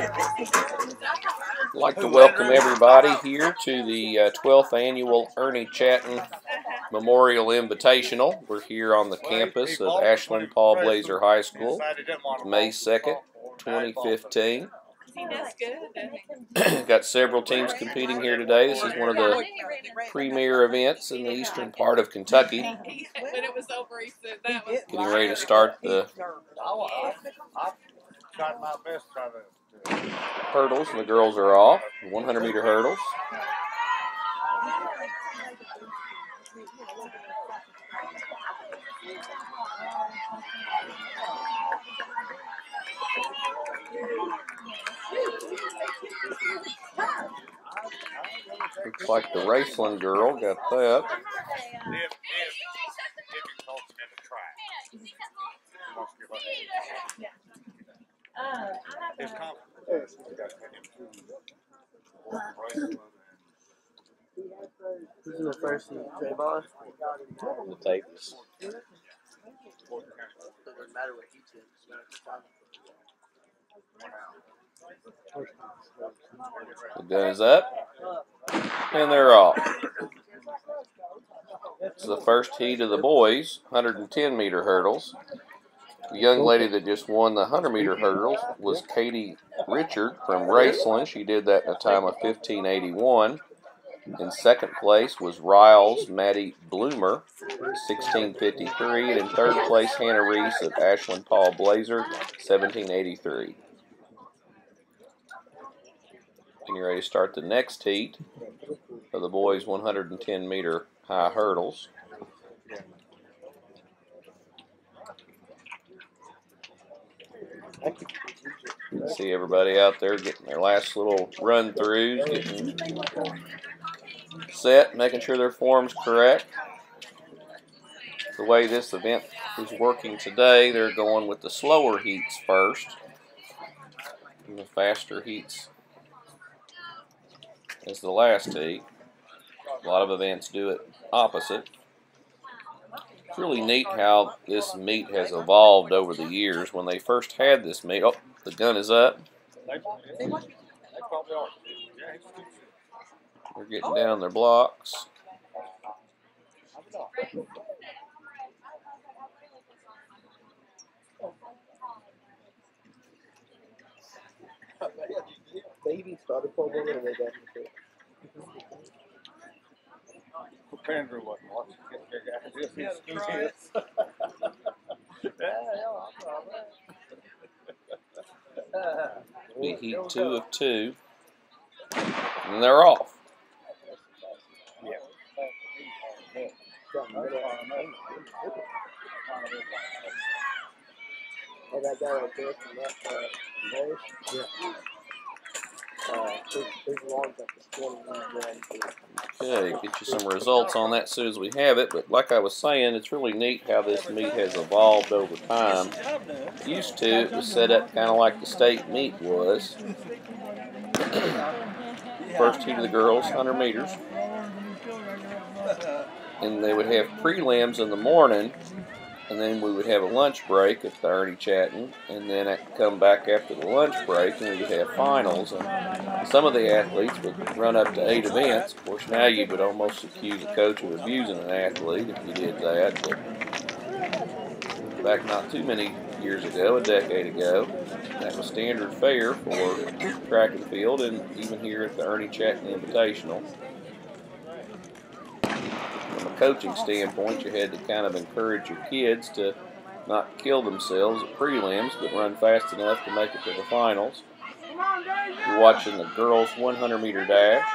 I'd like to welcome everybody here to the 12th Annual Ernie Chattin Memorial Invitational. We're here on the campus of Ashland Paul Blazer High School, May 2nd, 2015. Got several teams competing here today. This is one of the premier events in the eastern part of Kentucky. Getting ready to start the hurdles, and the girls are off. 100-meter hurdles. Looks like the Raceland girl got that. This is the first in Trayvon. The tables. It doesn't matter what he did. The gun is up, and they're off. It's the first heat of the boys, 110-meter hurdles. The young lady that just won the 100-meter hurdles was Katie Richard from Raceland. She did that in a time of 15:81. In second place was Riles Maddie Bloomer, 16:53. And in third place, Hannah Reese of Ashland Paul Blazer, 17:83. And you're ready to start the next heat of the boys' 110-meter high hurdles. You can see everybody out there getting their last little run-throughs, getting set, making sure their form's correct. The way this event is working today, they're going with the slower heats first, and the faster heats as the last heat. A lot of events do it opposite. It's really neat how this meet has evolved over the years. When they first had this meet, oh, the gun is up. They're getting down their blocks. Baby started pulling in and they got Andrew wasn't watching. Be heat 2 of 2, and they're off. that guy right there from that his long's up to 21 grams. Okay, get you some results on that as soon as we have it. But like I was saying, it's really neat how this meet has evolved over time. Used to, it was set up kind of like the state meet was. First heat of the girls, 100 meters. And they would have prelims in the morning, and then we would have a lunch break at the Ernie Chattin, and then I'd come back after the lunch break and we would have finals. And some of the athletes would run up to 8 events. Of course, now you would almost accuse a coach of abusing an athlete if you did that. But back not too many years ago, a decade ago, that was standard fare for track and field, and even here at the Ernie Chattin Invitational. From a coaching standpoint, you had to kind of encourage your kids to not kill themselves at prelims, but run fast enough to make it to the finals. You're watching the girls' 100-meter dash.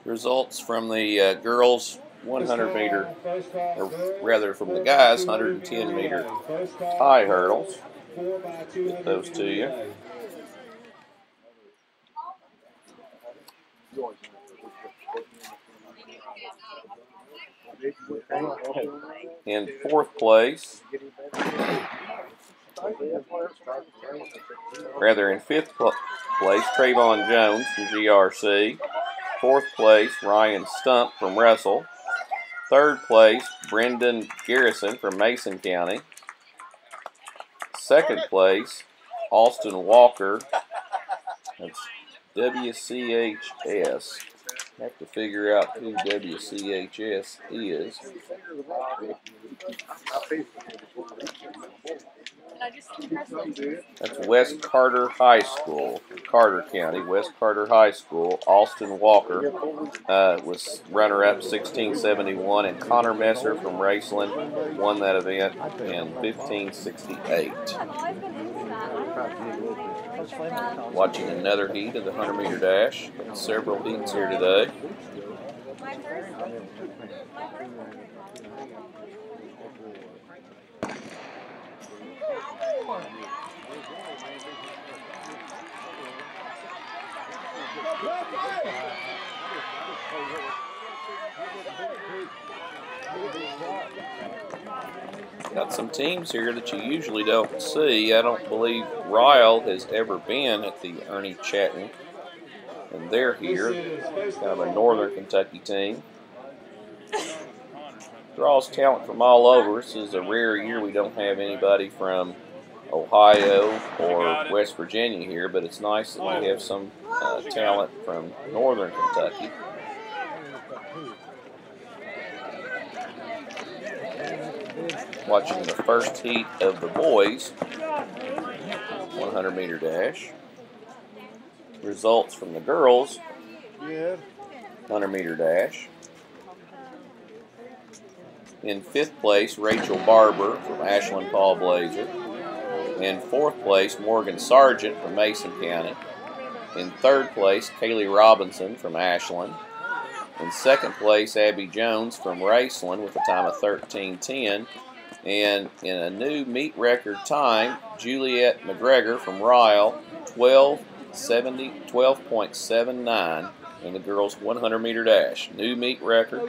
Results from the girls' 100-meter, or rather from the guys' 110-meter high hurdles. Get those to you. In fourth place Rather, in fifth place, Trayvon Jones from GRC. Fourth place, Ryan Stump from Russell. Third place, Brendan Garrison from Mason County. Second place, Austin Walker. That's WCHS. Have to figure out who WCHS is. That's West Carter High School, Carter County, West Carter High School. Austin Walker was runner-up 1671, and Connor Messer from Raceland won that event in 1568. Watching another heat of the 100-meter dash. Several heats here today. Got some teams here that you usually don't see. I don't believe Ryle has ever been at the Ernie Chattin, and they're here. Kind of a northern Kentucky team. Draws talent from all over. This is a rare year we don't have anybody from Ohio or West Virginia here, but it's nice that we have some talent from northern Kentucky. Watching the first heat of the boys 100-meter dash. Results from the girls 100-meter dash. In fifth place, Rachel Barber from Ashland Paul Blazer. In fourth place, Morgan Sargent from Mason County. In third place, Kaylee Robinson from Ashland. In second place, Abby Jones from Raceland with a time of 13:10. And in a new meet record time, Juliet McGregor from Ryle, 12.79 in the girls 100-meter dash. New meet record.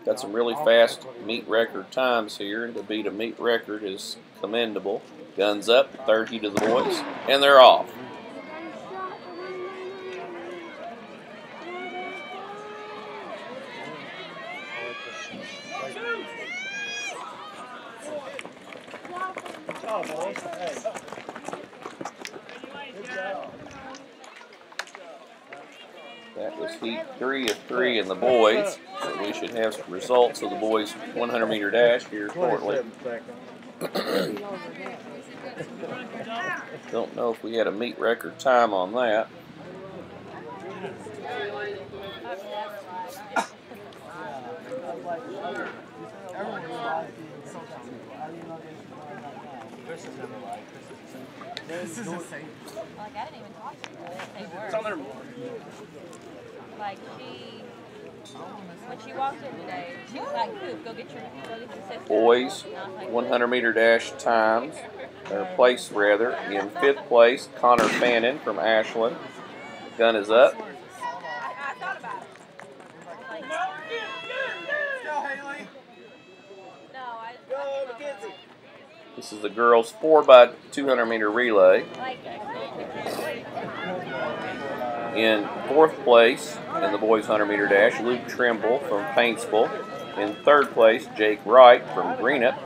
Got some really fast meet record times here, and to beat a meet record is commendable. Guns up, third heat of the boys, and they're off. That was heat 3 of 3 in the boys. So we should have some results of the boys 100-meter dash here shortly. Don't know if we had a meet record time on that. This is insane. Like, I didn't even talk to her. They were. It's on their board. Like, when she walked in today, she was like, go get your sister. Boys 100-meter dash times, or place rather. In fifth place, Connor Fannin from Ashland. Gun is up. I thought about it. Like, go, Haley. No, go, Mackenzie. This is the girls' 4x200-meter relay. In fourth place in the boys' 100-meter dash, Luke Trimble from Paintsville. In third place, Jake Wright from Greenup.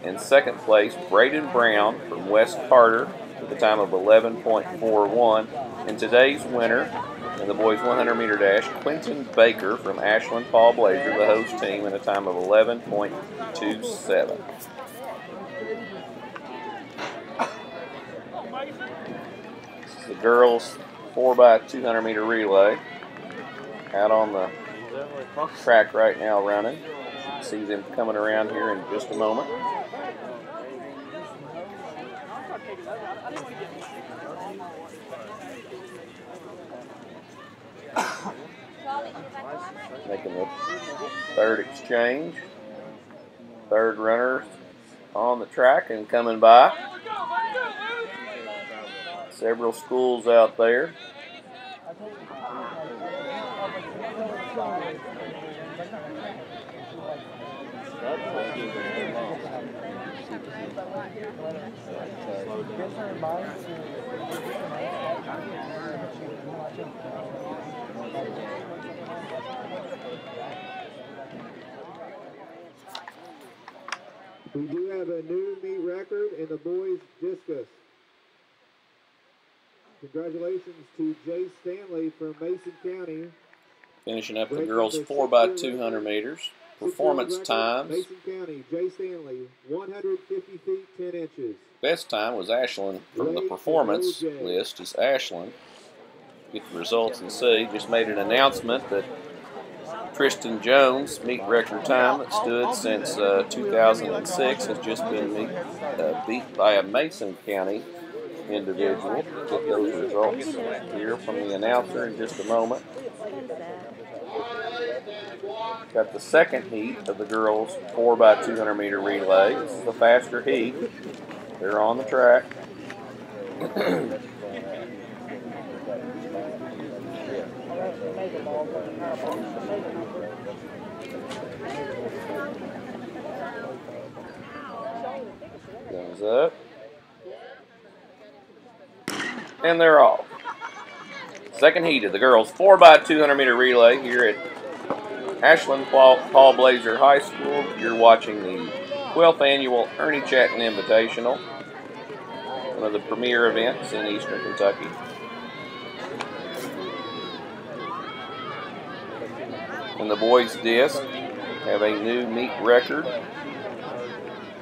In second place, Braden Brown from West Carter with a time of 11.41. And today's winner in the boys' 100-meter dash, Quentin Baker from Ashland Paul Blazer, the host team, in a time of 11.27. The girls 4x200-meter relay out on the track right now running. See them coming around here in just a moment. Making the third exchange. Third runner on the track and coming by. Several schools out there. We do have a new meet record in the boys discus. Congratulations to Jay Stanley from Mason County. Finishing up the girls 4x200 meters. Performance times. Mason County, Jay Stanley, 150 feet, 10 inches. Best time was Ashlyn from the performance list is Ashlyn. Get the results and see. Just made an announcement that Tristan Jones' meet record time that stood since 2006 has just been beat by a Mason County individual. Get those results here from the announcer in just a moment. Got the second heat of the girls 4x200 meter relay. This is the faster heat. They're on the track. Goes up. And they're off. Second heat of the girls 4x200 meter relay here at Ashland Paul Blazer High School. You're watching the 12th annual Ernie Chattin Invitational, one of the premier events in Eastern Kentucky. And the boys' disc have a new meet record.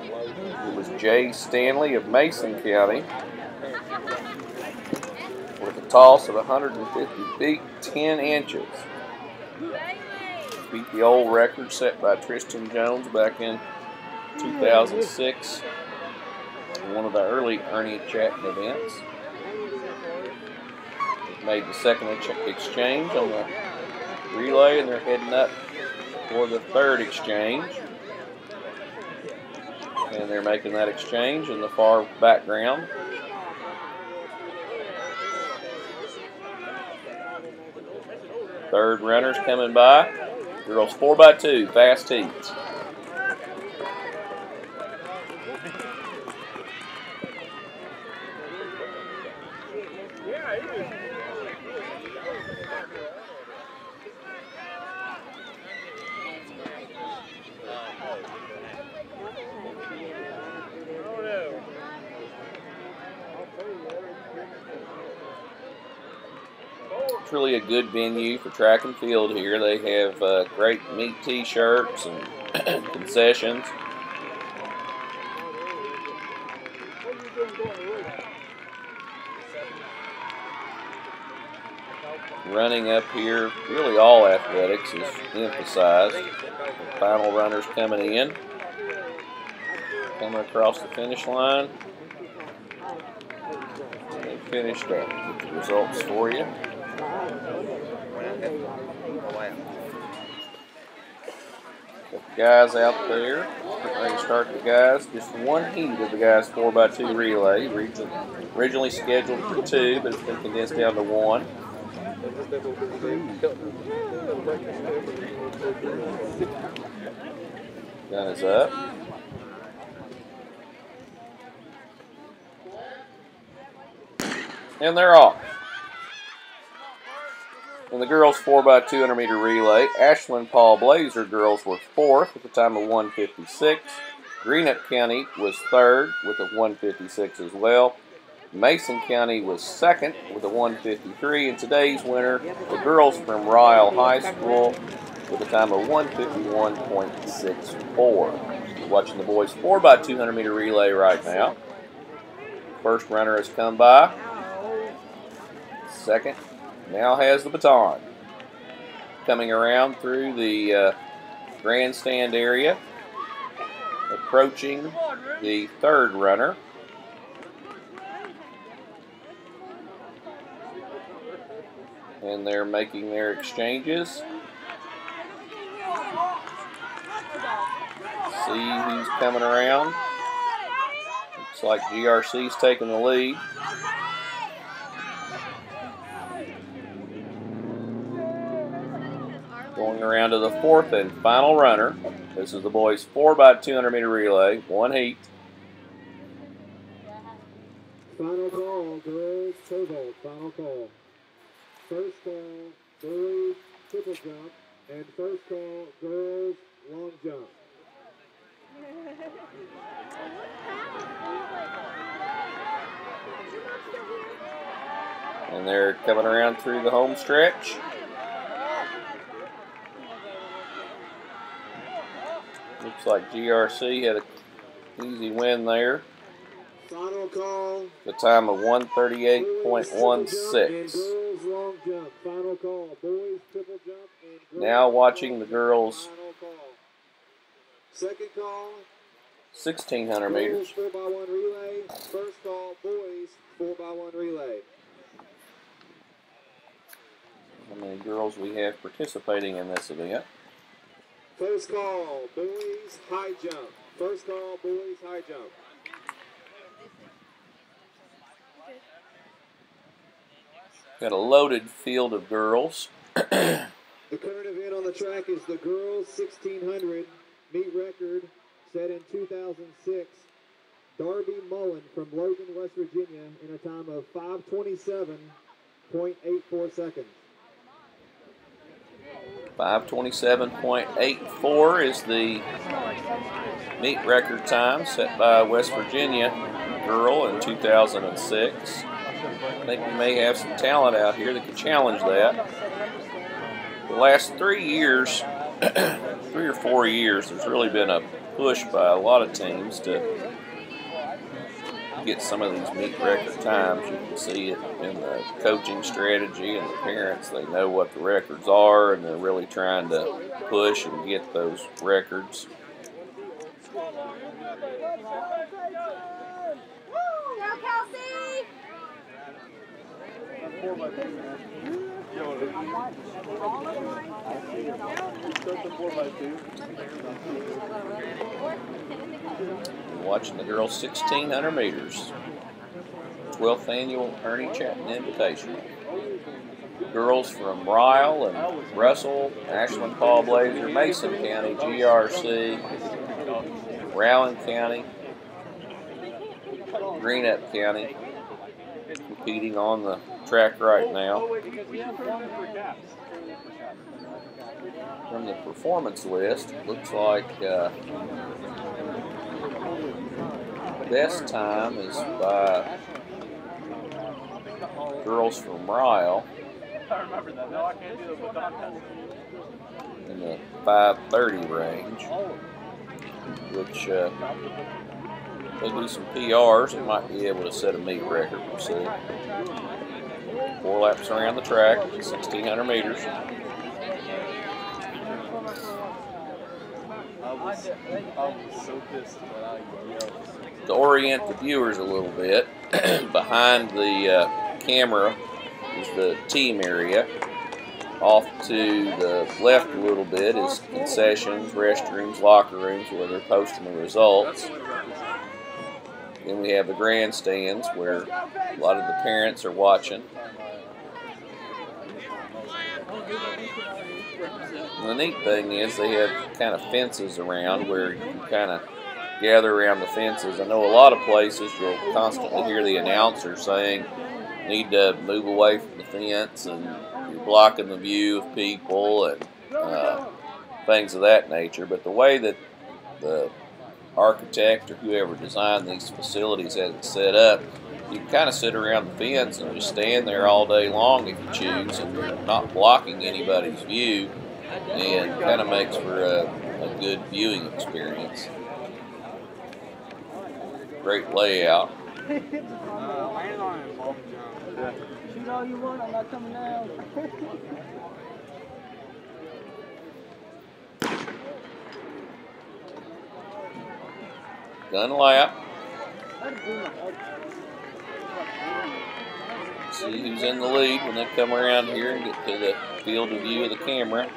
It was Jay Stanley of Mason County with a toss of 150 feet, 10 inches. Beat the old record set by Tristan Jones back in 2006 in one of the early Ernie Chattin events. Made the second exchange on the relay, and they're heading up for the third exchange. And they're making that exchange in the far background. Third runner's coming by. Girls 4x2, fast heats. It's really a good venue for track and field here. They have great meat t-shirts and concessions. Running up here, really all athletics is emphasized. The final runners coming in. Coming across the finish line. They finished up. Get the results for you. Got the guys out there. Ready to start the guys. Just one heat of the guys 4x2 relay. Originally scheduled for 2, but it's been condensed down to 1. Gun is up. And they're off. In the girls 4x200 meter relay, Ashland Paul Blazer girls were 4th with a time of 1:56. Greenup County was 3rd with a 1:56 as well. Mason County was 2nd with a 1:53. And today's winner, the girls from Ryle High School with a time of 1:51.64. We're watching the boys 4x200 meter relay right now. First runner has come by. Second now has the baton. Coming around through the grandstand area, approaching the third runner. And they're making their exchanges. See who's coming around. Looks like GRC's taking the lead. Going around to the fourth and final runner. This is the boys 4x200 meter relay, one heat. Final call, girls pole vault. Final call. First call, boys triple jump, and first call, girls long jump. And they're coming around through the home stretch. Looks like GRC had an easy win there. Final call. The time of 1:38.16. Girls long jump. Final call. Boys triple jump and girls Now watching the girls' final call. Second call. 1,600 meters. Girls 4x1 relay. First call. Boys 4x1 relay. How many girls we have participating in this event? First call. Boys high jump. First call. Boys high jump. Got a loaded field of girls. The current event on the track is the girls 1600 meet record set in 2006. Darby Mullen from Logan, West Virginia in a time of 5:27.84 seconds. 5:27.84 is the meet record time set by a West Virginia girl in 2006. I think we may have some talent out here that could challenge that. The last 3 years, 3 or 4 years, there's really been a push by a lot of teams to get some of these meet record times. You can see it in the coaching strategy and the parents. They know what the records are, and they're really trying to push and get those records. Now, Kelsey! Watching the girls 1,600 meters. 12th annual Ernie Chattin Invitational. Girls from Ryle and Russell, Ashland, Paul Blazer, Mason County, GRC, Rowan County, Greenup County, competing on the track right now. From the performance list, it looks like best time is by girls from Ryle in the 5:30 range, which they do some PRs, they might be able to set a meet record. We'll see. 4 laps around the track, 1,600 meters. To orient the viewers a little bit, behind the camera is the team area. Off to the left a little bit is concessions, restrooms, locker rooms where they're posting the results. Then we have the grandstands where a lot of the parents are watching. And the neat thing is they have kind of fences around where you can kind of gather around the fences. I know a lot of places you'll constantly hear the announcer saying, need to move away from the fence and you're blocking the view of people and things of that nature. But the way that the architect or whoever designed these facilities has it set up, you can kind of sit around the fence and just stand there all day long if you choose, and you're not blocking anybody's view, and kind of makes for a good viewing experience. Great layout. Shoot all you want, I'm not coming down. Gun lap. See who's in the lead when they come around here and get to the field of view of the camera.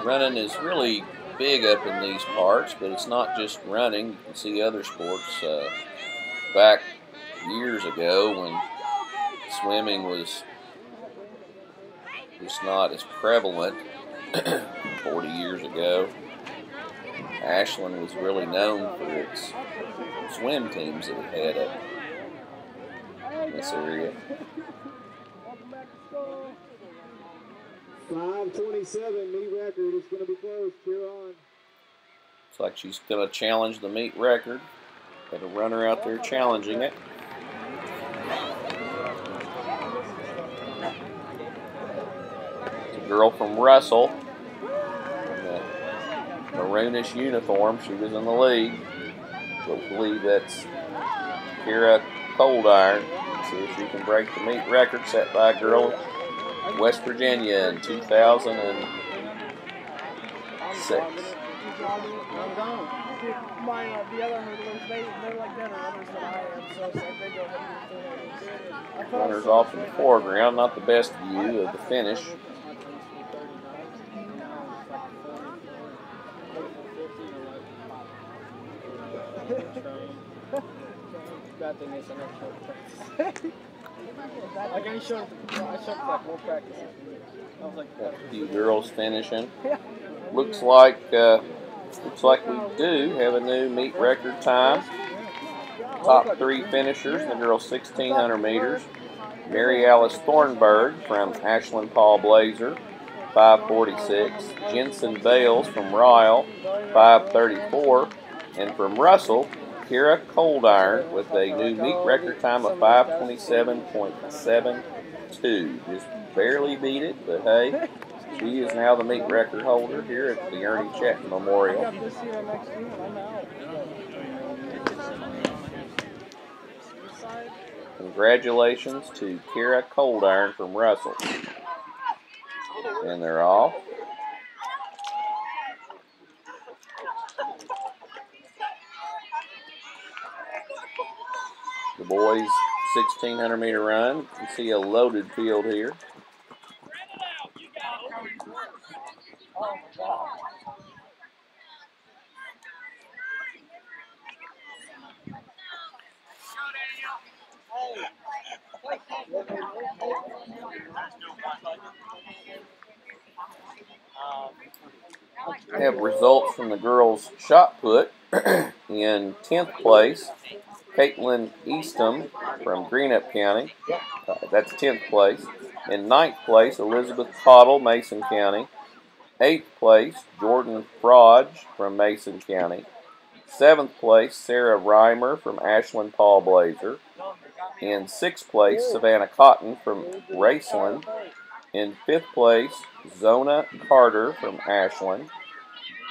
Running is really big up in these parts, but it's not just running. You can see other sports. Back years ago when swimming was just not as prevalent, 40 years ago, Ashland was really known for its swim teams that it had up in this area. 5:27 meet record is going to be close. Cheer on. Looks like she's going to challenge the meet record. Got a runner out there challenging it. It's a girl from Russell in the maroonish uniform. She was in the lead. We'll believe that's Kira Coldiron. See if she can break the meet record set by a girl in West Virginia in 2006. Runners off in the foreground, not the best view of the finish. Bad thing is I never practice. Like I showed like more practice. I was like, Got a few girls finishing. Looks like we do have a new meet record time. Top 3 finishers in the girls 1600 meters. Mary Alice Thornburg from Ashland Paul Blazer, 5:46. Jensen Bales from Ryle, 5:34. And from Russell, Kira Coldiron with a new meet record time of 5:27.72. Just barely beat it, but hey, she is now the meet record holder here at the Ernie Chattin Memorial. Congratulations to Kira Coldiron from Russell. And they're off. The boys' 1600 meter run. You can see a loaded field here. We have results from the girls' shot put. In 10th place, Caitlin Eastham from Greenup County. That's 10th place. In 9th place, Elizabeth Cottle, Mason County. 8th place, Jordan Frodge from Mason County. 7th place, Sarah Reimer from Ashland Paul Blazer. In 6th place, Savannah Cotton from Raceland. In 5th place, Zona Carter from Ashland.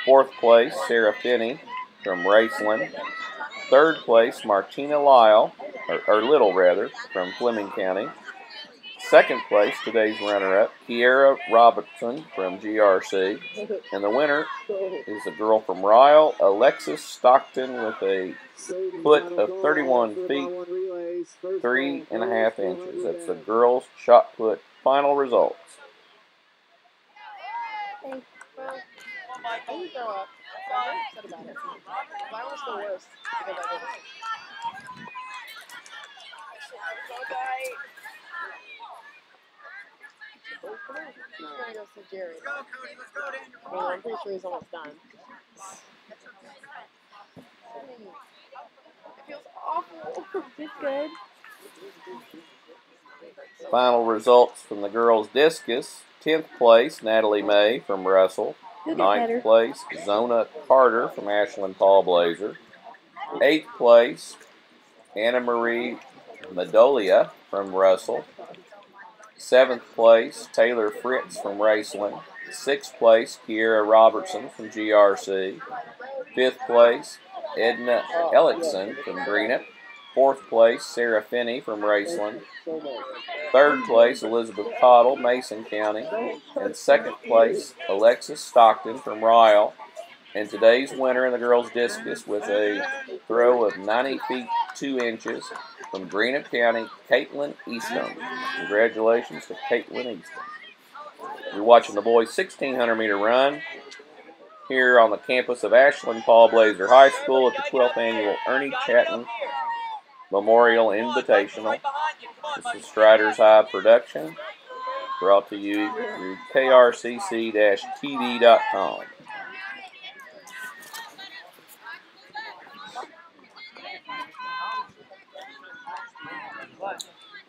4th place, Sarah Finney from Raceland. 3rd place, Martina Little from Fleming County. 2nd place, today's runner-up, Kiera Robertson from GRC. And the winner is a girl from Ryle, Alexis Stockton, with a foot of 31 feet, 3.5 inches. That's the girls' shot put final results. I didn't grow up. I'm very upset about it. Mine was the worst because I didn't. I'm gonna go see Jerry. Well, I'm pretty sure he's almost done. It feels awful. It's good. Final results from the girls' discus. 10th place, Natalie May from Russell. 9th place, Zona Carter from Ashland Paul Blazer. 8th place, Anna Marie Madolia from Russell. 7th place, Taylor Fritz from Raceland. 6th place, Kiera Robertson from GRC. 5th place, Edna Ellickson from Greenup. 4th place, Sarah Finney from Raceland. 3rd place, Elizabeth Cottle, Mason County. And 2nd place, Alexis Stockton from Ryle. And today's winner in the girls' discus with a throw of 90 feet 2 inches from from Greenup County, Caitlin Easton. Congratulations to Caitlin Easton. You're watching the boys' 1,600 meter run here on the campus of Ashland Paul Blazer High School at the 12th annual Ernie Chattin Memorial Invitational. This is Strider's High production, brought to you through krcc-tv.com.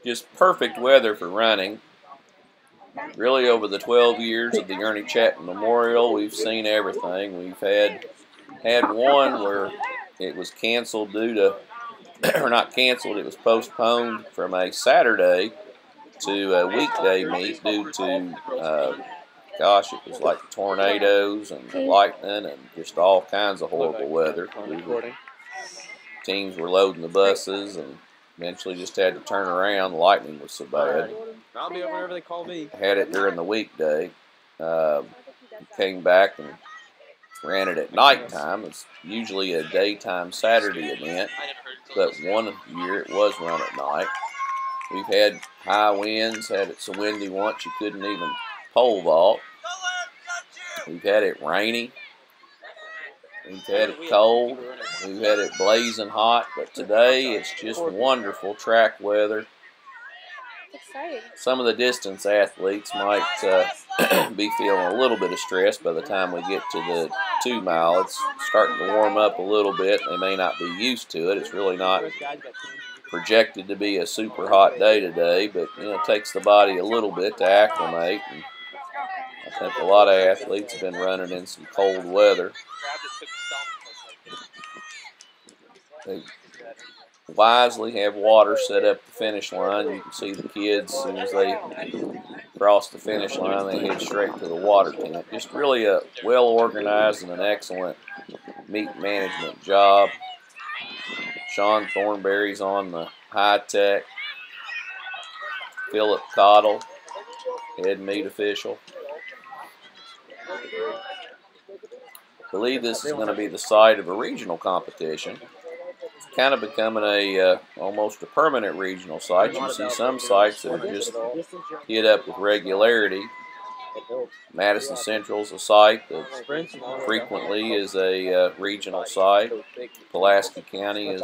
Just perfect weather for running. Really, over the 12 years of the Ernie Chattin Memorial, we've seen everything. We've had one where it was canceled due to, or not canceled, it was postponed from a Saturday to a weekday meet due to, gosh, it was like tornadoes and lightning and just all kinds of horrible weather. Teams were loading the buses and eventually just had to turn around. The lightning was so bad. I'll be over whenever they call me. Had it during the weekday. Came back and ran it at nighttime. It's usually a daytime Saturday event, but one year it was run at night. We've had high winds, had it so windy once you couldn't even pole vault. We've had it rainy. We've had it cold. We've had it blazing hot, but today it's just wonderful track weather. Exciting. Some of the distance athletes might be feeling a little bit of stress by the time we get to the 2 mile. It's starting to warm up a little bit. They may not be used to it. It's really not projected to be a super hot day today, but it takes the body a little bit to acclimate. And I think a lot of athletes have been running in some cold weather. They wisely have water set up the finish line. You can see the kids, as soon as they cross the finish line, they head straight to the water tent. Just really a well-organized and an excellent meet management job. Sean Thornberry's on the high-tech. Philip Cottle, head meet official. I believe this is going to be the site of a regional competition. It's kind of becoming a almost a permanent regional site. You see some sites that are just hit up with regularity. Madison Central's a site that frequently is a regional site. Pulaski County is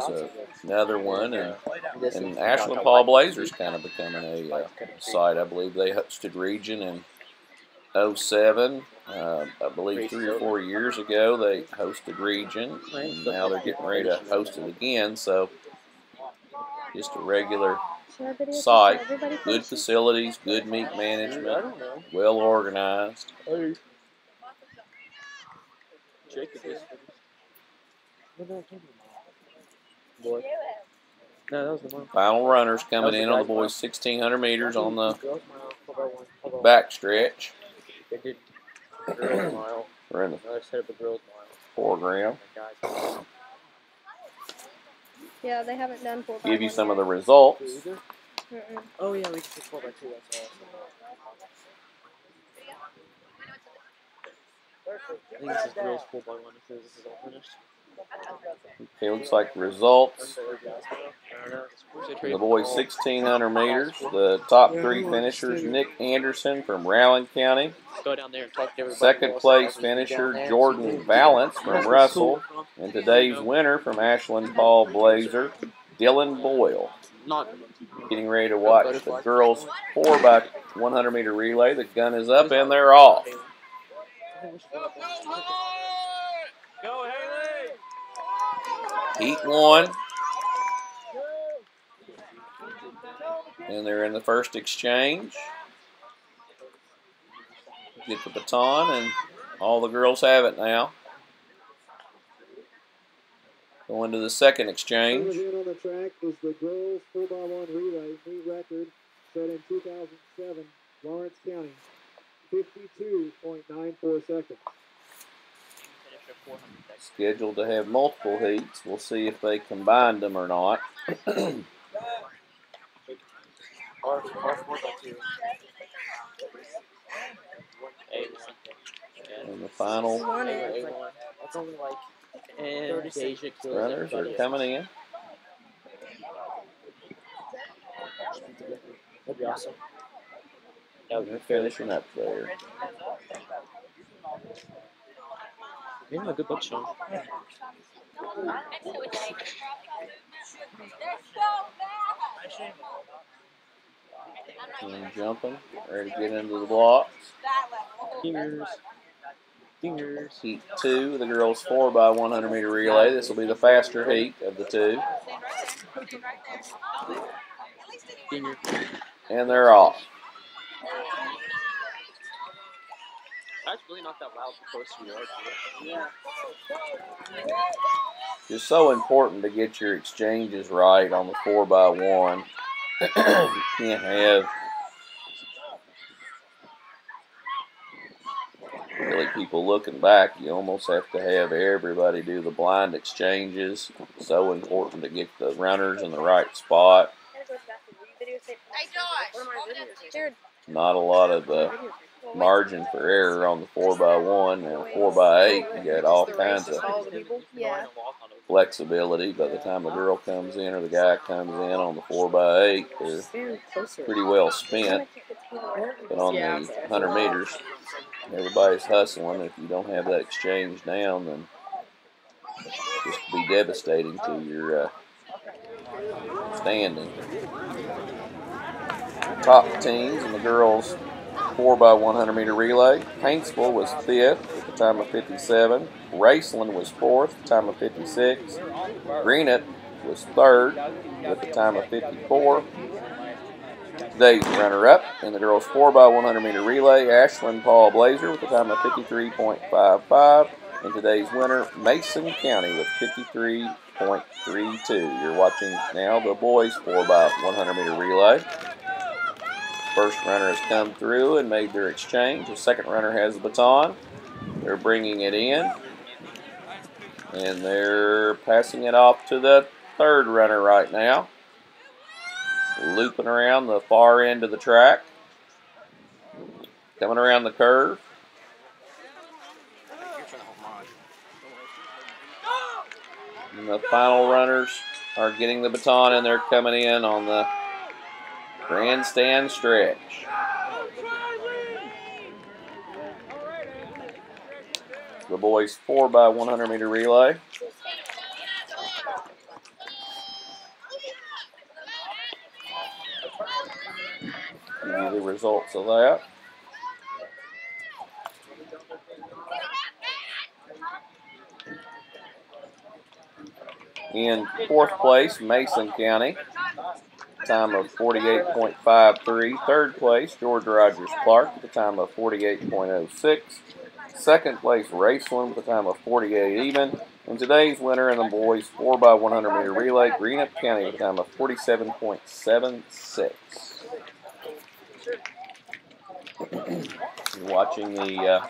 another one, and Ashland Paul Blazer's kind of becoming a site. I believe they hosted region in 07. I believe 3 or 4 years ago they hosted region, and now they're getting ready to host it again. So just a regular site, good facilities, good meet management, well organized. Final runners coming in on the boys' 1,600 meters on the back stretch. We're in the program. Yeah, they haven't done 4x1. Give you some of the results. Oh yeah, we can do 4x2. That's awesome. I think this is girls 4x1 because this is all finished. Okay, looks like results. The boys 1,600 meters. The top 3 finishers: Nick Anderson from Rowland County. Go down there and talk to everybody. Second place finisher Jordan Valance from Russell, and today's winner from Ashland Paul Blazer, Dylan Boyle. Getting ready to watch the girls 4x100 meter relay. The gun is up and they're off. Heat 1. And they're in the first exchange. Get the baton, and all the girls have it now. Going to the second exchange. On the track is the girls 4x1 relay meet record set in 2007, Lawrence County, 52.94 seconds. Scheduled to have multiple heats. We'll see if they combined them or not. And the final That's only like 30 runners are coming in. That'd be awesome. They're finishing up there. Maybe a good book show. And jumping, ready to get into the blocks. Fingers. Fingers. Heat 2, the girls 4x100 meter relay. This will be the faster heat of the two. Fingers. And they're off. That's really not that loud for close to yard. Yeah. It's so important to get your exchanges right on the 4x1. You can't have really people looking back. You almost have to have everybody do the blind exchanges. So important to get the runners in the right spot. Not a lot of margin for error on the 4x1. Now 4x8, you got all kinds of flexibility. By the time a girl comes in or the guy comes in on the 4x8, they're pretty well spent. But on the 100 meters, everybody's hustling. If you don't have that exchange down, then this could be devastating to your standing. Top teams in the girls 4x100 meter relay. Paintsville was 5th with a time of 57. Raceland was 4th, time of 56. Greenup was 3rd with a time of 54. Today's runner-up in the girls 4x100 meter relay, Ashland Paul Blazer with a time of 53.55. And today's winner, Mason County with 53.32. You're watching now the boys 4x100 meter relay. First runner has come through and made their exchange. The second runner has the baton. They're bringing it in. And they're passing it off to the third runner right now. Looping around the far end of the track. Coming around the curve. And the final runners are getting the baton and they're coming in on the grandstand stretch. The boys 4x100 meter relay. Give you the results of that. In 4th place, Mason County, time of 48.53. 3rd place, George Rogers Clark, with a time of 48.06. 2nd place, Raceland, with a time of 48 even. And today's winner in the boys 4x100 meter relay, Greenup County, with a time of 47.76. You're watching the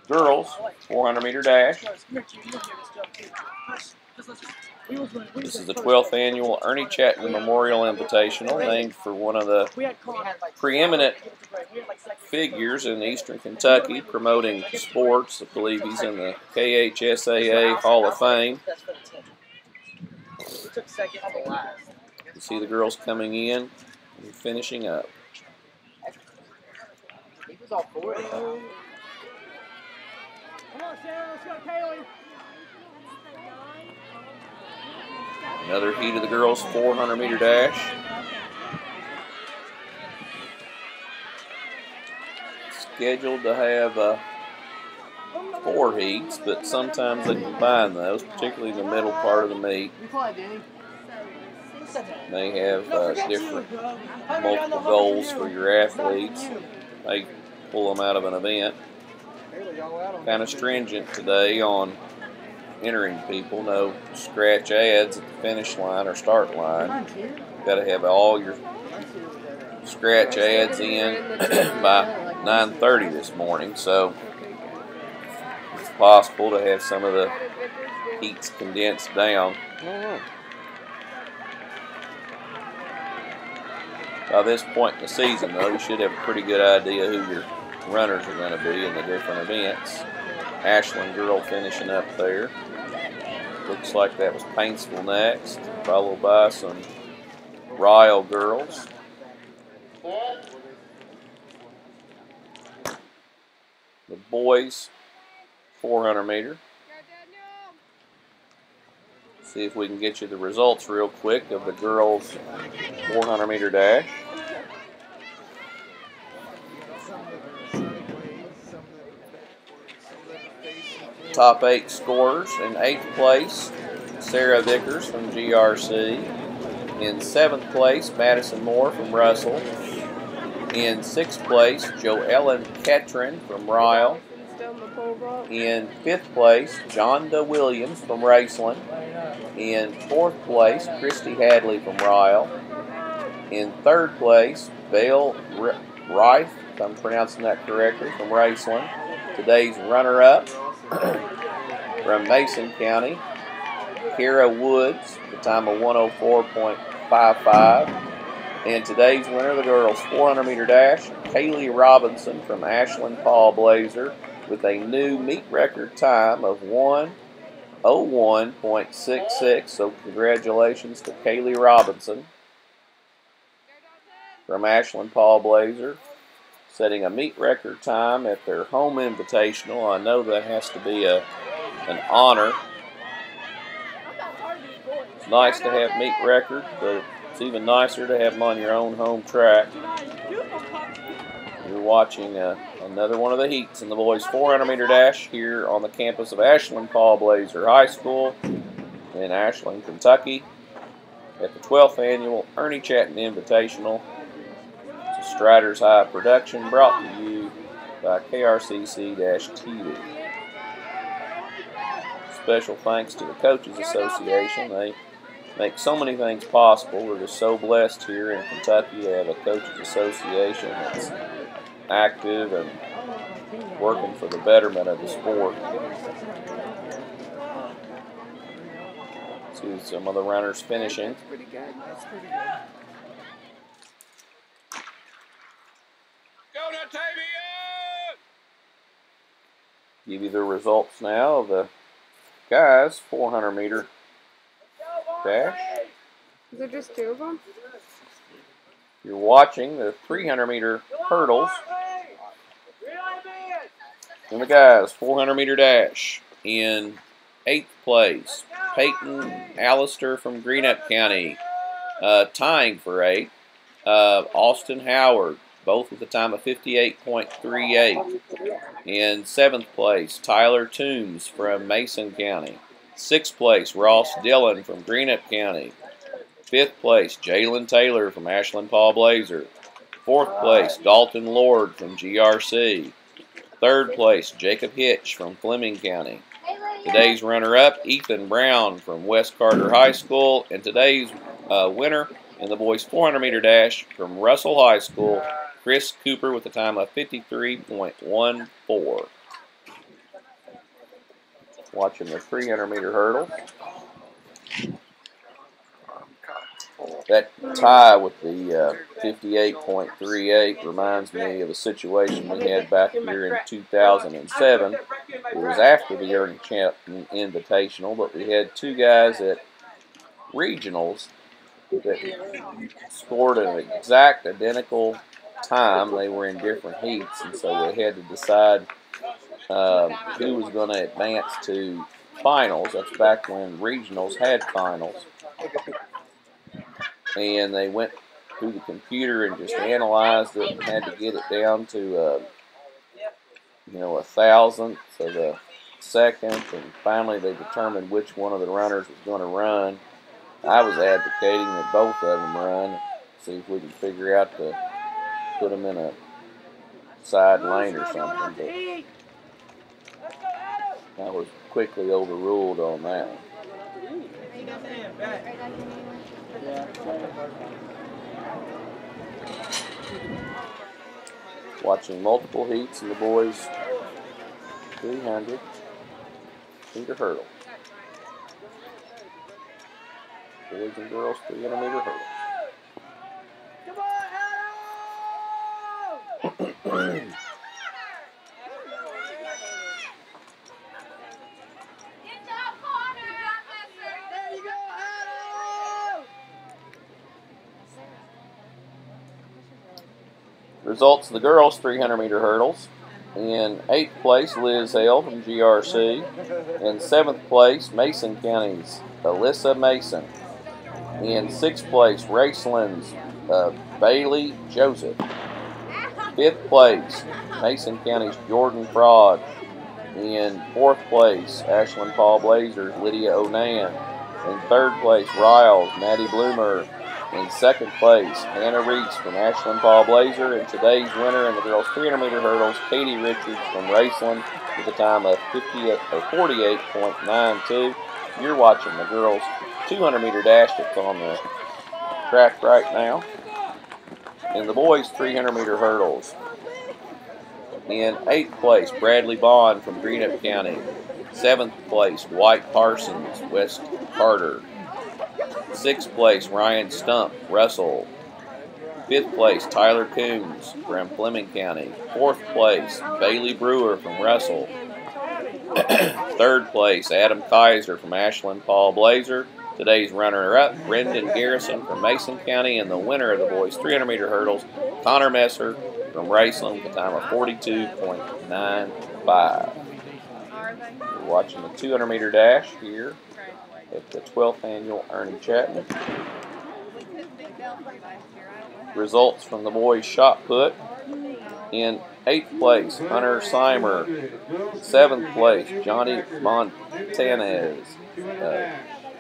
girls 400 meter dash. This is the 12th annual Ernie Chattin Memorial Invitational, named for one of the preeminent figures in Eastern Kentucky promoting sports. I believe he's in the KHSAA Hall of Fame. You see the girls coming in and finishing up. Come on, Sarah, let's go, Kaylee. Another heat of the girls 400 meter dash. Scheduled to have 4 heats, but sometimes they combine those, particularly in the middle part of the meet. They have different multiple goals for your athletes. They pull them out of an event. Kind of stringent today on entering people. No scratch ads at the finish line or start line. Got to have all your scratch ads in by 9:30 this morning, so it's possible to have some of the heats condensed down. By this point in the season, though, you should have a pretty good idea who your runners are going to be in the different events. Ashland girl finishing up there. Looks like that was Paintsville next, followed by some Ryle girls. The boys 400 meter. See if we can get you the results real quick of the girls 400 meter dash. Top 8 scorers. In 8th place, Sarah Vickers from GRC. In 7th place, Madison Moore from Russell. In 6th place, Joellen Chattin from Ryle. In 5th place, Jonda Williams from Raceland. In 4th place, Christy Hadley from Ryle. In 3rd place, Vale Rife, if I'm pronouncing that correctly, from Raceland. Today's runner-up from Mason County, Kara Woods, the time of 104.55. And today's winner of the girls' 400 meter dash, Kaylee Robinson from Ashland Paul Blazer, with a new meet record time of 1:01.66. So congratulations to Kaylee Robinson from Ashland Paul Blazer, setting a meet record time at their home invitational. I know that has to be an honor. It's nice to have meet record, but it's even nicer to have them on your own home track. You're watching another one of the heats in the boys' 400 meter dash here on the campus of Ashland Paul Blazer High School in Ashland, Kentucky, at the 12th annual Ernie Chattin Invitational. It's a Striders High production brought to you by KRCC-TV. Special thanks to the Coaches Association. They make so many things possible. We're just so blessed here in Kentucky to have a Coaches Association that's active and working for the betterment of the sport. See some of the runners finishing. That's pretty good. That's pretty good. Go, Natavian! Give you the results now of the guys' 400 meter dash. Is there just 2 of them? You're watching the 300 meter hurdles. And the guys' 400 meter dash. In 8th place, Peyton Allister from Greenup County, tying for 8th. Austin Howard, both with a time of 58.38. In 7th place, Tyler Toombs from Mason County. 6th place, Ross Dillon from Greenup County. 5th place, Jalen Taylor from Ashland Paul Blazer. 4th place, Dalton Lord from GRC. 3rd place, Jacob Hitch from Fleming County. Today's runner-up, Ethan Brown from West Carter High School. And today's winner in the boys' 400 meter dash from Russell High School, Chris Cooper, with a time of 53.14. Watching the 300 meter hurdle. That tie with the 58.38 reminds me of a situation we had back here in 2007. It was after the Ernie Chattin Invitational, but we had 2 guys at regionals that scored an exact identical time. They were in different heats, and so we had to decide who was going to advance to finals. That's back when regionals had finals. And they went through the computer and just analyzed it and had to get it down to, 1,000th of a second. And finally they determined which one of the runners was going to run. I was advocating that both of them run, see if we could figure out to put them in a side lane or something. But I was quickly overruled on that one. Watching multiple heats in the boys' 300 meter hurdle. Boys and girls 300 meter hurdle. Results of the girls' 300-meter hurdles. In 8th place, Liz Hale from GRC. In 7th place, Mason County's Alyssa Mason. In 6th place, Raceland's Bailey Joseph. 5th place, Mason County's Jordan Fraud. In 4th place, Ashland Paul Blazers Lydia Onan. In 3rd place, Riles Maddie Bloomer. In 2nd place, Hannah Reese from Ashland Paul Blazer. And today's winner in the girls' 300-meter hurdles, Katie Richards from Raceland, with a time of 48.92. You're watching the girls' 200-meter dash that's on the track right now. In the boys' 300-meter hurdles, in 8th place, Bradley Bond from Greenup County. 7th place, Dwight Parsons, West Carter. 6th place, Ryan Stump, Russell. 5th place, Tyler Coons from Fleming County. 4th place, Bailey Brewer from Russell. 3rd place, Adam Kaiser from Ashland Paul Blazer. Today's runner-up, Brendan Garrison from Mason County. And the winner of the boys' 300-meter hurdles, Connor Messer from Raceland, with a time of 42.95. You're watching the 200-meter dash here at the 12th annual Ernie Chattin. Results from the boys' shot put. In 8th place, Hunter Seimer. 7th place, Johnny Montanez.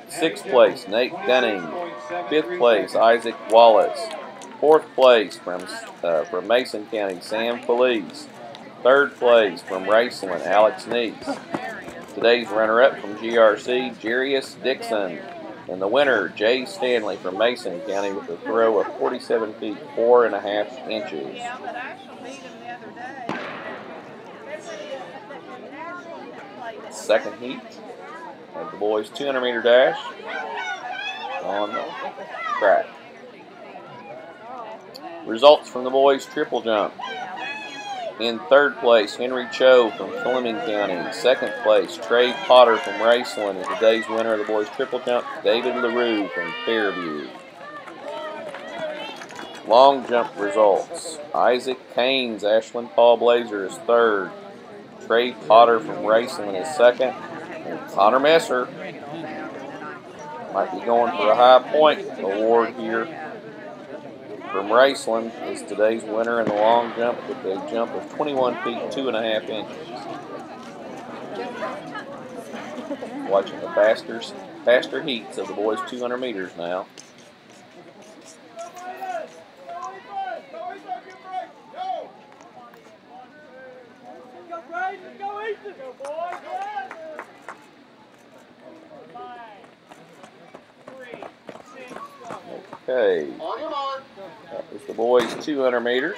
6th place, Nate Gunning. 5th place, Isaac Wallace. 4th place from Mason County, Sam Felice. 3rd place from Raceland, Alex Neese. Today's runner-up from GRC, Jarius Dixon. And the winner, Jay Stanley from Mason County, with a throw of 47 feet 4.5 inches. Second heat of the boys' 200-meter dash on the track. Results from the boys' triple jump. In 3rd place, Henry Cho from Fleming County. 2nd place, Trey Potter from Raceland. And today's winner of the boys' triple jump, David LaRue from Fairview. Long jump results. Isaac Caines, Ashland Paul Blazer, is 3rd. Trey Potter from Raceland is 2nd. And Connor Messer might be going for a high point award here from Raceland, is today's winner in the long jump with a jump of 21 feet 2.5 inches. Watching the faster heats of the boys' 200 meters now. Okay, that was the boys' 200 meters.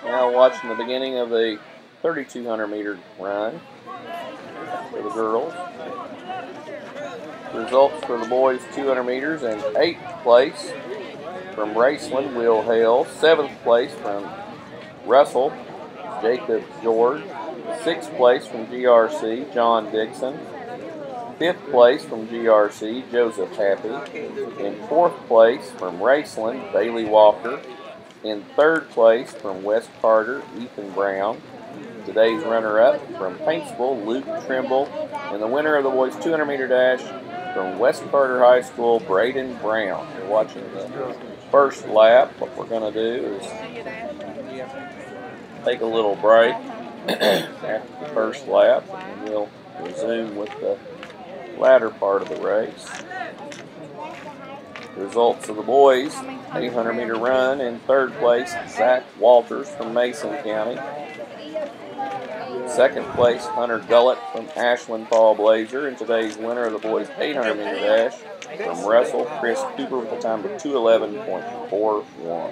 Now watching the beginning of the 3,200 meter run for the girls. Results for the boys' 200 meters: in 8th place from Raceland, Will Hale. 7th place from Russell, Jacob George. 6th place from GRC, John Dixon. 5th place from GRC, Joseph Happy. In 4th place from Raceland, Bailey Walker. In 3rd place from West Carter, Ethan Brown. Today's runner-up from Paintsville, Luke Trimble. And the winner of the boys' 200 meter dash from West Carter High School, Braden Brown. You're watching the first lap. What we're going to do is take a little break after the first lap, and we'll resume with the latter part of the race. Results of the boys' 800 meter run: in 3rd place, Zach Walters from Mason County. 2nd place, Hunter Gullett from Ashland Paul Blazer. And today's winner of the boys' 800 meter dash from Russell, Chris Cooper, with a time of 2:11.41.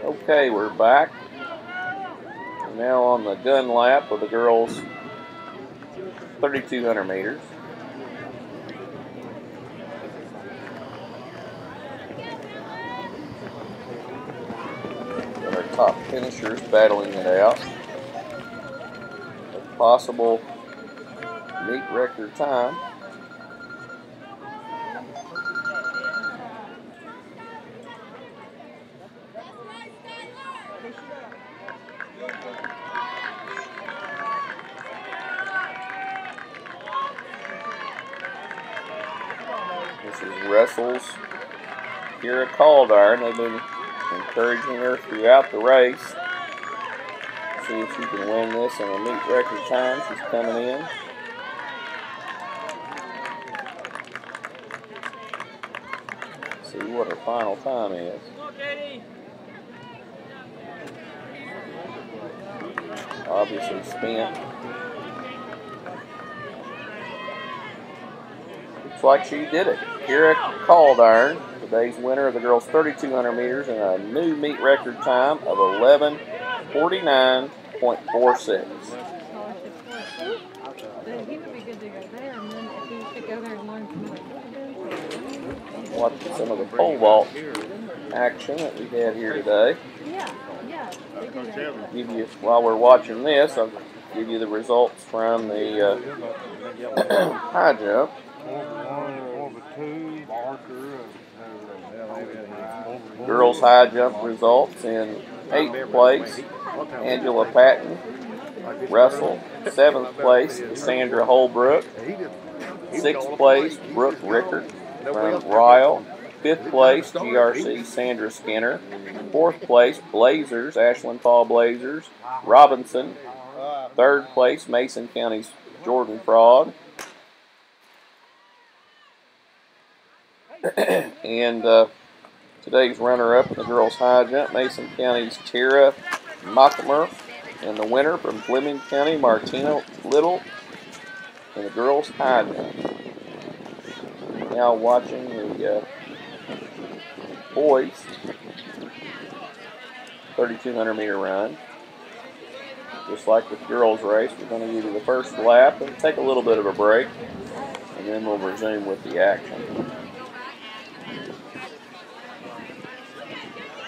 Okay, we're back. We're now on the gun lap of the girls' 3,200 meters. Got our top finishers battling it out. possible meet record time. This is Russell's Kira Caldarn. They've been encouraging her throughout the race. See if she can win this in a meet record time. She's coming in. See what her final time is. Obviously spent. Looks like she did it. Kira Caldarn, today's winner of the girls' 3,200 meters, and a new meet record time of 11:49.46. Watching some of the pole vault action that we had here today. Give you, while we're watching this, I'll give you the results from the high jump. Girls high jump results: in 8th place, Angela Patton Russell. 7th place, Sandra Holbrook. 6th place, Brooke Rickard from Ryle. 5th place, GRC Sandra Skinner. 4th place, Blazers, Ashland Paul Blazers, Robinson. 3rd place, Mason County's Jordan Frog. And today's runner-up in the girls' high jump, Mason County's Tara Mockamer, and the winner from Fleming County, Martina Little, in the girls' high jump. Now watching the boys' 3,200 meter run. Just like with girls' race, we're going to give you the first lap and take a little bit of a break, and then we'll resume with the action.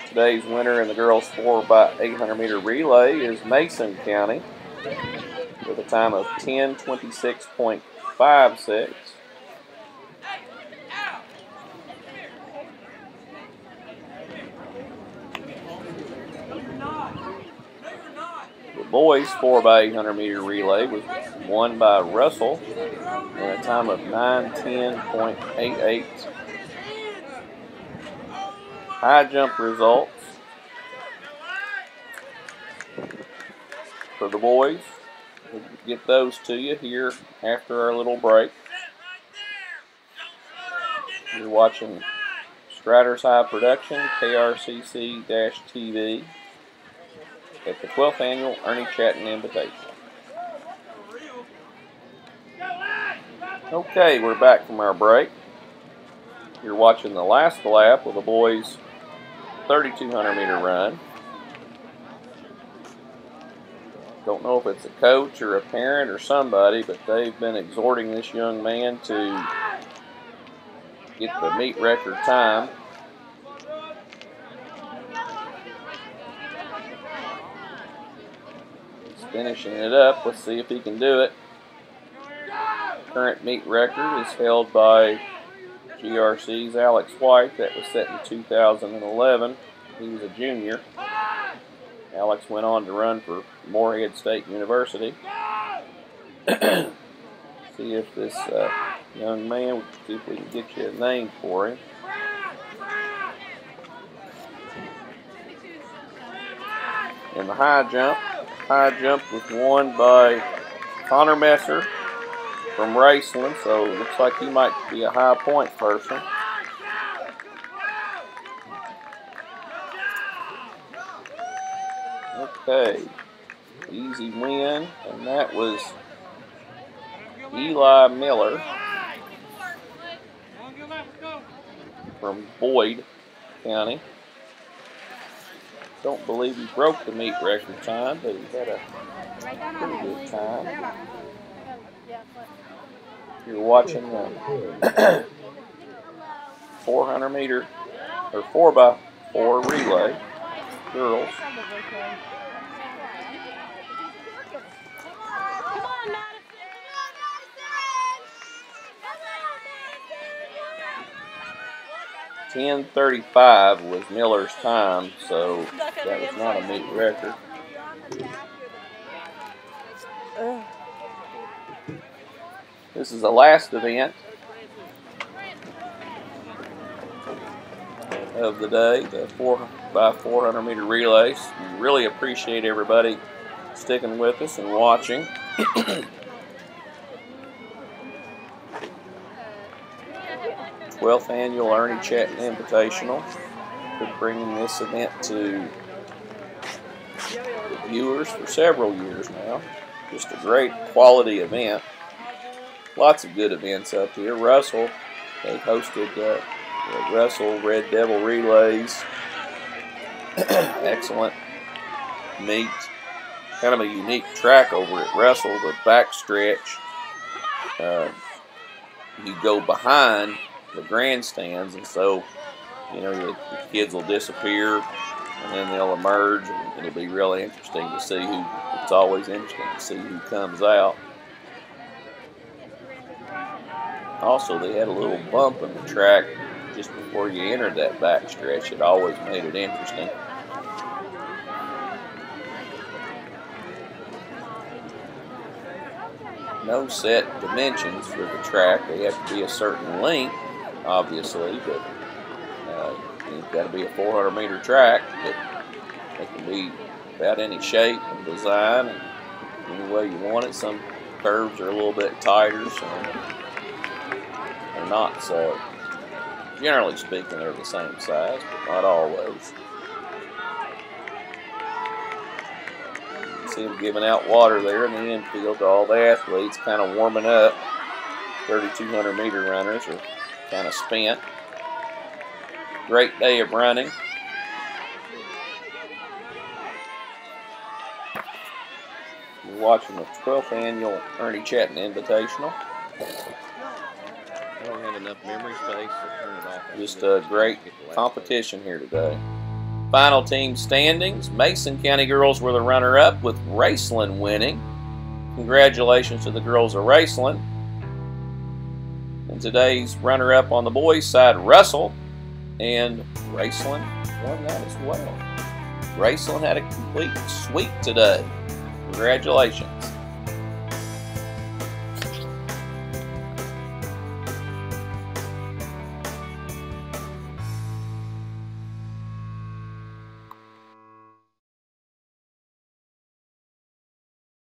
Today's winner in the girls' 4x800 meter relay is Mason County with a time of 10:26.56. The boys' 4x800 meter relay was won by Russell in a time of 9:10.88. High jump results for the boys. We'll get those to you here after our little break. You're watching Striders High Production, KRCC-TV, at the 12th Annual Ernie Chattin Invitation. Okay, we're back from our break. You're watching the last lap of the boys' 3,200 meter run. Don't know if it's a coach or a parent or somebody, but they've been exhorting this young man to get the meet record time. He's finishing it up. Let's see if he can do it. Current meet record is held by GRC's Alex White. That was set in 2011. He was a junior. Alex went on to run for Morehead State University. See if this young man, see if we can get you a name for him. In the high jump was won by Connor Messer from Raceland, so it looks like he might be a high point person. Okay, easy win, and that was Eli Miller from Boyd County. Don't believe he broke the meet record time, but he had a pretty good time. You're watching the 400 meter or 4x4 relay girls. 10:35 was Miller's time, so that was not a meet record. This is the last event of the day, the 4x400 meter relays. We really appreciate everybody sticking with us and watching. 12th annual Ernie Chattin Invitational. Been bringing this event to the viewers for several years now. Just a great quality event. Lots of good events up here. Russell, they hosted the Russell Red Devil Relays. Excellent meet. Kind of a unique track over at Russell, the backstretch. You go behind the grandstands, and so, you know, the kids will disappear and then they'll emerge, and it'll be really interesting to see who, it's always interesting to see who comes out. Also, they had a little bump in the track just before you entered that backstretch. It always made it interesting. No set dimensions for the track. They have to be a certain length, obviously, but it's got to be a 400 meter track. But they can be about any shape and design and any way you want it. Some curves are a little bit tighter, some are not. So generally speaking, they're the same size, but not always. See them giving out water there in the infield to all the athletes, kind of warming up. 3,200 meter runners are kind of spent. Great day of running. You're watching the 12th annual Ernie Chattin Invitational. I don't have enough memory space to turn it off. Just a great competition here today. Final team standings. Mason County girls were the runner-up, with Raceland winning. Congratulations to the girls of Raceland. And today's runner-up on the boys' side, Russell, and Raceland won that as well. Raceland had a complete sweep today. Congratulations.